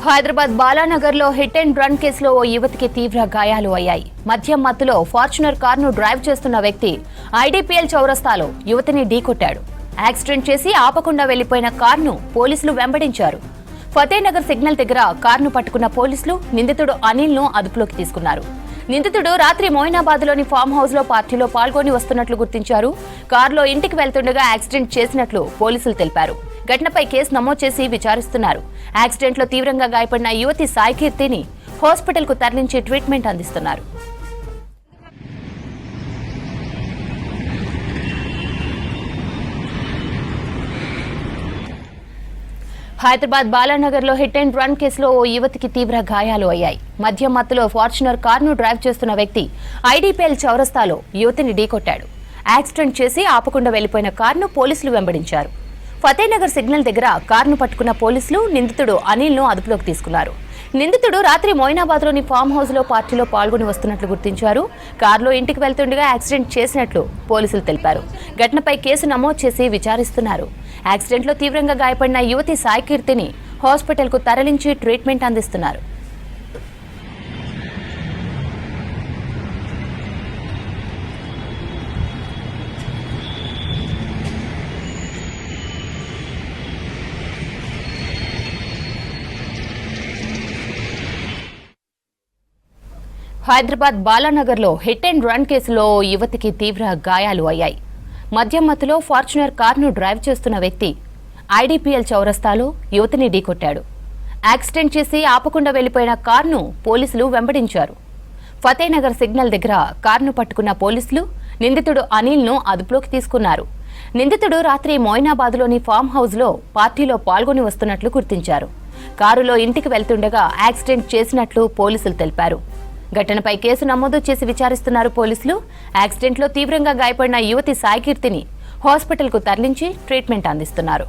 Hyderabad బాలానగర్లో hit and run కేసులో ఓ యువతికి తీవ్ర గాయాలు అయ్యాయి. మద్యం మత్తులో ఫార్చునర్ కారును డ్రైవ్ చేస్తున్న వ్యక్తి ఐడీపీఎల్ చౌరస్తాలో యువతిని ఢీకొట్టాడు. యాక్సిడెంట్ చేసి ఆపకుండా వెళ్లిపోయిన కారును పోలీసులు వెంబడించారు. ఫతేనగర్ సిగ్నల్ దగ్గర కారును పట్టుకున్న పోలీసులు నిందితుడు అనిల్ను అదుపులోకి తీసుకున్నారు. నిందితుడు రాత్రి మోయినాబాద్లోని ఫామ్ హౌస్ లో పార్టీలో పాల్గొని వస్తున్నట్లు గుర్తించారు. కారులో ఇంటికి వెళ్తుండగా యాక్సిడెంట్ చేసినట్లు పోలీసులు తెలిపారు. ఘటనపై కేసు నమోదు చేసి విచారిస్తున్నారు. యాక్సిడెంట్ లో తీవ్రంగా గాయపడిన యువతి సాయికీర్తిని హాస్పిటల్ కు తరలించి ట్రీట్మెంట్ అందిస్తున్నారు. హైదరాబాద్ బాలానగర్ లో హిట్ అండ్ రన్ కేసులో ఓ యువతికి తీవ్ర గాయాలు అయ్యాయి. మద్యం మత్తులో ఫార్చునర్ కారును డ్రైవ్ చేస్తున్న వ్యక్తి ఐడీపీఎల్ చౌరస్తాలో యువతిని ఢీకొట్టాడు. యాక్సిడెంట్ చేసి ఆపకుండా వెళ్లిపోయిన కారును పోలీసులు వెంబడించారు. ఫతేనగర్ సిగ్నల్ దగ్గర కారును పట్టుకున్న పోలీసులు నిందితుడు అనిల్ను అదుపులోకి తీసుకున్నారు. నిందితుడు రాత్రి మోయినాబాద్లోని ఫామ్ హౌస్ లో పార్టీలో పాల్గొని వస్తున్నట్లు గుర్తించారు. కారులో ఇంటికి వెళ్తుండగా యాక్సిడెంట్ చేసినట్లు పోలీసులు తెలిపారు. ఘటనపై కేసు నమోదు చేసి విచారిస్తున్నారు. యాక్సిడెంట్ లో తీవ్రంగా గాయపడిన యువతి సాయికీర్తిని హాస్పిటల్ కు తరలించి ట్రీట్మెంట్ అందిస్తున్నారు. హైదరాబాద్ బాలానగర్లో హిట్ అండ్ రన్ కేసులో యువతికి తీవ్ర గాయాలు అయ్యాయి. మద్యం మత్తులో ఫార్చునర్ కారును డ్రైవ్ చేస్తున్న వ్యక్తి ఐడీపీఎల్ చౌరస్తాలో యువతిని ఢీకొట్టాడు. యాక్సిడెంట్ చేసి ఆపకుండా వెళ్లిపోయిన కారును పోలీసులు వెంబడించారు. ఫతేనగర్ సిగ్నల్ దగ్గర కారును పట్టుకున్న పోలీసులు నిందితుడు అనిల్ను అదుపులోకి తీసుకున్నారు. నిందితుడు రాత్రి మోయినాబాద్లోని ఫామ్ హౌస్ లో పార్టీలో పాల్గొని వస్తున్నట్లు గుర్తించారు. కారులో ఇంటికి వెళ్తుండగా యాక్సిడెంట్ చేసినట్లు పోలీసులు తెలిపారు. ఘటనపై కేసు నమోదు చేసి విచారిస్తున్నారు పోలీసులు. యాక్సిడెంట్ లో తీవ్రంగా గాయపడిన యువతి సాయికీర్తిని హాస్పిటల్ కు తరలించి ట్రీట్మెంట్ అందిస్తున్నారు.